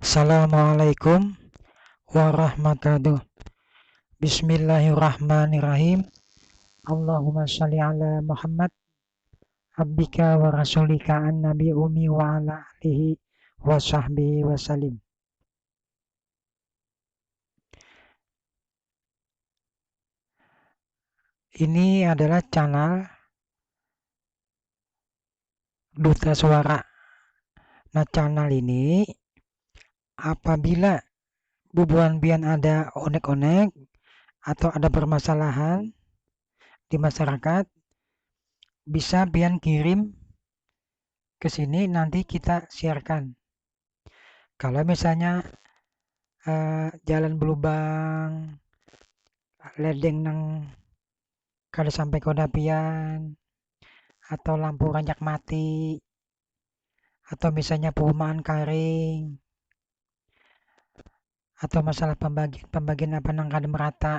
Assalamualaikum warahmatullahi. Bismillahirrahmanirrahim. Allahumma sholli ala Muhammad abdika wa rasulika an nabi umi wa ala alihi wa sahbihi wa salim. Ini adalah channel Duta Suara. Nah, channel ini apabila bubuan bian ada onek-onek atau ada permasalahan di masyarakat, bisa bian kirim ke sini, nanti kita siarkan. Kalau misalnya jalan berlubang, ledeng nang kada sampai kodapian, atau lampu ranjak mati, atau misalnya perumahan karing, atau masalah pembagian apa nang kada merata,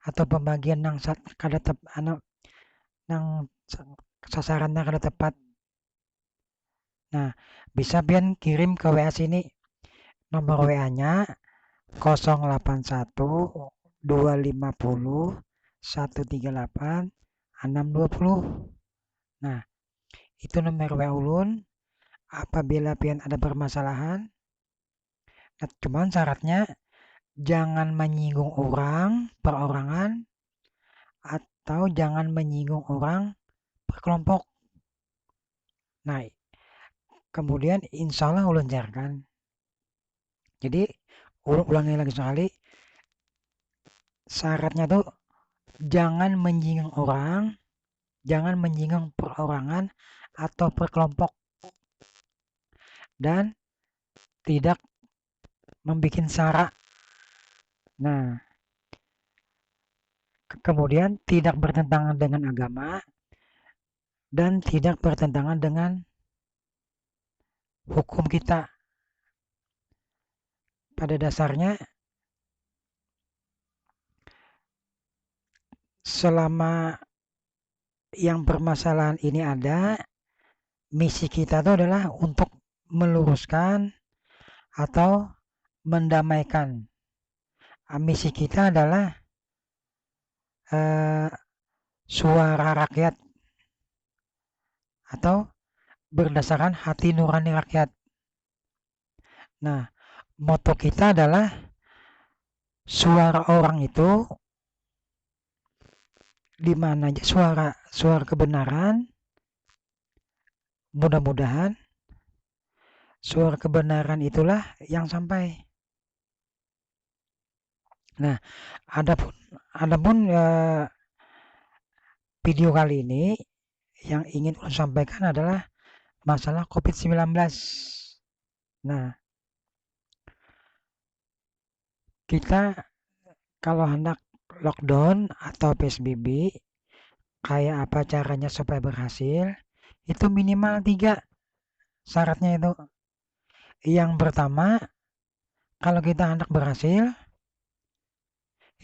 atau pembagian nang kada nang sasarannya kada tepat. Nah, bisa pian kirim ke WA sini. Nomor WA-nya 081 250 138 620. Nah, itu nomor WA ulun. Apabila pian ada permasalahan, nah, cuman syaratnya jangan menyinggung orang perorangan atau jangan menyinggung orang per kelompok. Nah, kemudian insya Allah ulun jarkan. Jadi ulangi lagi sekali, syaratnya tuh jangan menyinggung orang, jangan menyinggung perorangan atau per kelompok, dan tidak membuat sara. Nah, kemudian tidak bertentangan dengan agama dan tidak bertentangan dengan hukum kita. Pada dasarnya, selama yang permasalahan ini ada, misi kita itu adalah untuk meluruskan atau mendamaikan. Misi kita adalah suara rakyat atau berdasarkan hati nurani rakyat. Nah, moto kita adalah suara orang itu di mana aja suara kebenaran. Mudah-mudahan suara kebenaran itulah yang sampai. Nah, adapun video kali ini yang ingin saya sampaikan adalah masalah COVID-19. Nah, kita kalau hendak lockdown atau PSBB, kayak apa caranya supaya berhasil? Itu minimal 3 syaratnya itu. Yang pertama, kalau kita hendak berhasil,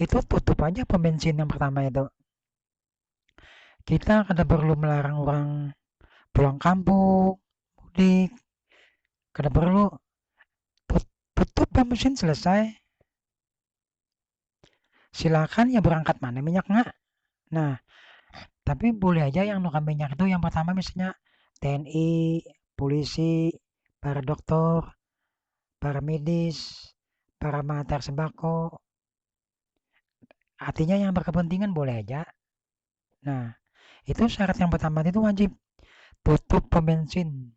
itu tutup aja pom bensin yang pertama itu. Kita kada perlu melarang orang pulang kampung, mudik. Kada perlu. Tutup pom bensin selesai. Silakan ya berangkat mana minyak nggak. Nah, tapi boleh aja yang nuker minyak itu yang pertama misalnya TNI, polisi, para dokter, para medis, para pengantar sembako. Artinya yang berkepentingan boleh aja. Nah, itu syarat yang pertama itu wajib tutup pom bensin.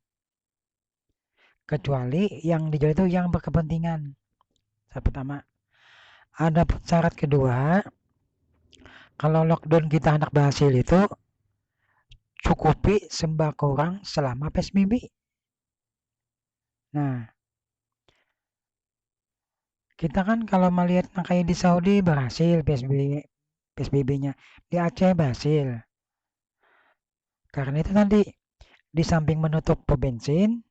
Kecuali yang dijual itu yang berkepentingan. Syarat pertama. Ada syarat kedua, kalau lockdown kita hendak berhasil itu cukupi sembako orang selama PSBB. Nah, kita kan kalau melihat kayak di Saudi berhasil PSBB-nya, di Aceh berhasil. Karena itu nanti di samping menutup pom bensin,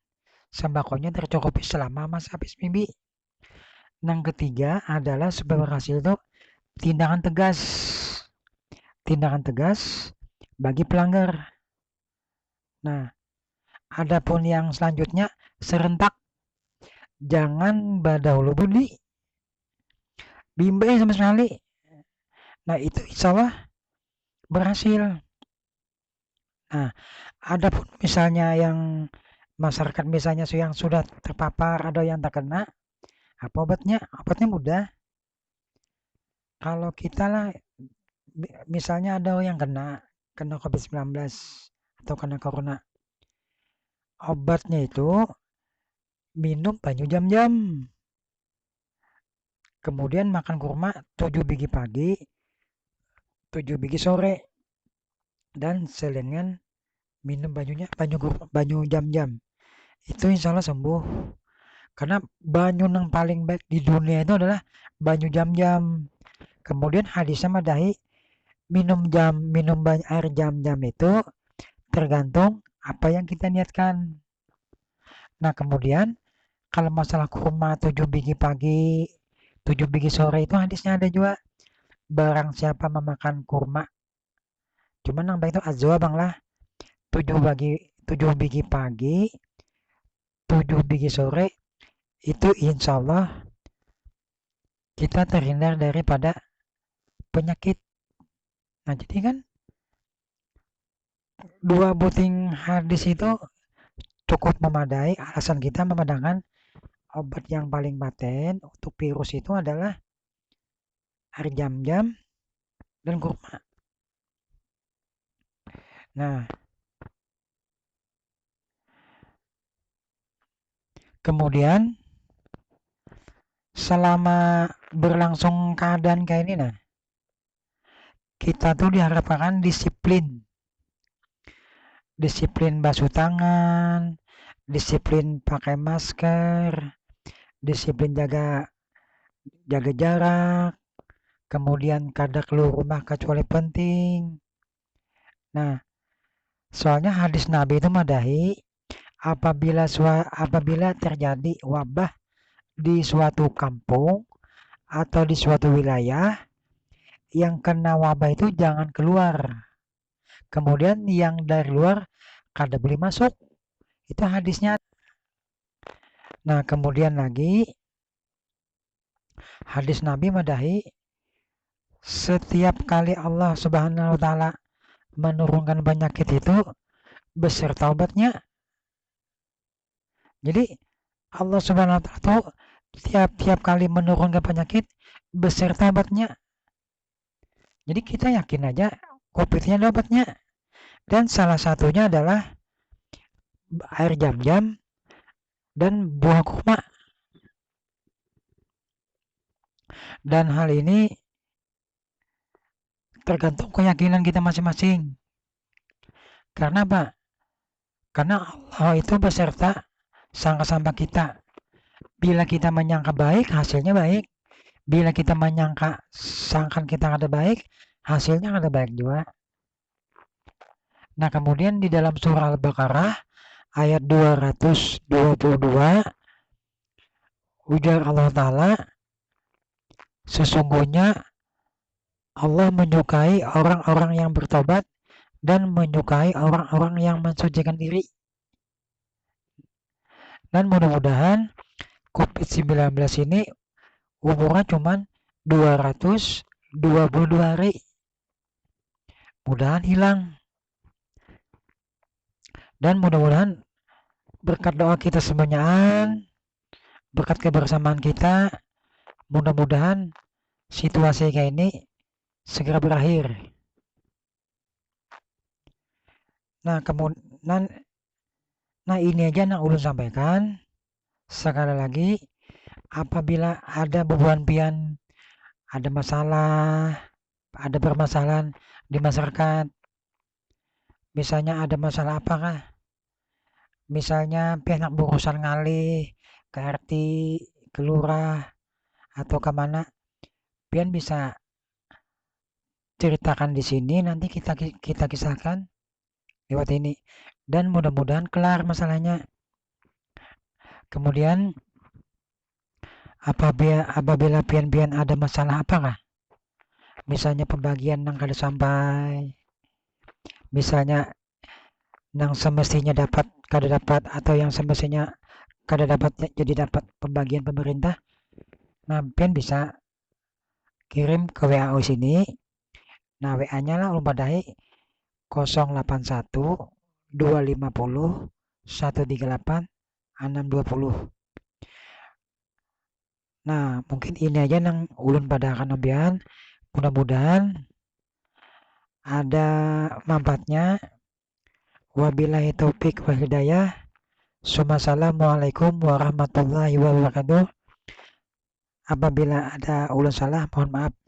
sembakonya tercukupi selama masa PSBB. Yang ketiga adalah supaya berhasil itu tindakan tegas. Tindakan tegas bagi pelanggar. Nah, adapun yang selanjutnya serentak. jangan badahulu budi, bimbang sama sekali. Nah, itu insya Allah berhasil. Nah, adapun misalnya yang masyarakat misalnya yang sudah terpapar ada yang terkena, apa obatnya? Obatnya mudah. Kalau kita lah, misalnya ada yang kena COVID-19 atau kena corona, obatnya itu minum banyu jam-jam. Kemudian makan kurma 7 biji pagi, 7 biji sore. Dan selingan minum banyu jam-jam. Itu insya Allah sembuh. Karena banyu yang paling baik di dunia itu adalah banyu jam-jam. Kemudian hadisnya madahi minum air jam-jam itu tergantung apa yang kita niatkan. Nah, kemudian kalau masalah kurma 7 biji pagi, 7 biji sore itu hadisnya ada juga. Barang siapa memakan kurma, cuman yang baik itu azwa bang lah. 7 biji pagi, 7 biji sore, itu insya Allah kita terhindar daripada penyakit. Nah, jadi kan dua buting hadis itu cukup memadai. Alasan kita memadangkan obat yang paling paten untuk virus itu adalah air jam-jam dan kurma. Nah, kemudian selama berlangsung keadaan kayak ini, nah, kita tuh diharapkan disiplin. Disiplin basuh tangan, disiplin pakai masker, disiplin jaga jaga jarak, kemudian kada keluar rumah kecuali penting. Nah, soalnya hadis Nabi itu madahi apabila terjadi wabah di suatu kampung atau di suatu wilayah, yang kena wabah itu jangan keluar. Kemudian yang dari luar kada boleh masuk. Itu hadisnya. Nah, kemudian lagi hadis Nabi madahi setiap kali Allah Subhanahu wa taala menurunkan penyakit itu beserta obatnya. Jadi Allah Subhanahu wa taala tuh tiap-tiap kali menurunkan penyakit beserta obatnya. Jadi kita yakin aja COVID-nya ada obatnya. Dan salah satunya adalah air jam-jam dan buah kurma. Dan hal ini tergantung keyakinan kita masing-masing. Karena apa? Karena Allah itu beserta sangka-sangka kita. Bila kita menyangka baik, hasilnya baik. Bila kita menyangka sangkan kita ada baik, hasilnya ada baik juga. Nah, kemudian di dalam surah Al-Baqarah ayat 222 ujar Allah Ta'ala, sesungguhnya Allah menyukai orang-orang yang bertobat dan menyukai orang-orang yang mensucikan diri. Dan mudah-mudahan COVID-19 ini umurnya cuma 222 hari. Mudahan hilang. Dan mudah-mudahan berkat doa kita semuanya, berkat kebersamaan kita, mudah-mudahan situasi kayak ini segera berakhir. Nah, kemudian, nah ini aja yang ulun sampaikan. Sekali lagi, apabila ada beban pian, ada masalah, ada permasalahan di masyarakat, misalnya ada masalah apakah? Misalnya pihak berurusan ngalih ke RT, ke lurah, atau kemana, pian bisa ceritakan di sini, nanti kita kisahkan lewat ini. Dan mudah-mudahan kelar masalahnya. Kemudian apabila pian-pian ada masalah apakah? Misalnya pembagian yang kada sampai, misalnya yang semestinya dapat kada dapat, atau yang semestinya kada dapat dapat pembagian pemerintah, nah pian bisa kirim ke WA sini. Nah, WA-nya lah ulun padai 081 250 138 620. Nah, mungkin ini aja nang ulun pada akan ambian. Mudah-mudahan ada manfaatnya. Wabillahi taufik wal hidayah. Assalamualaikum warahmatullahi wabarakatuh. Apabila ada ulun salah, mohon maaf.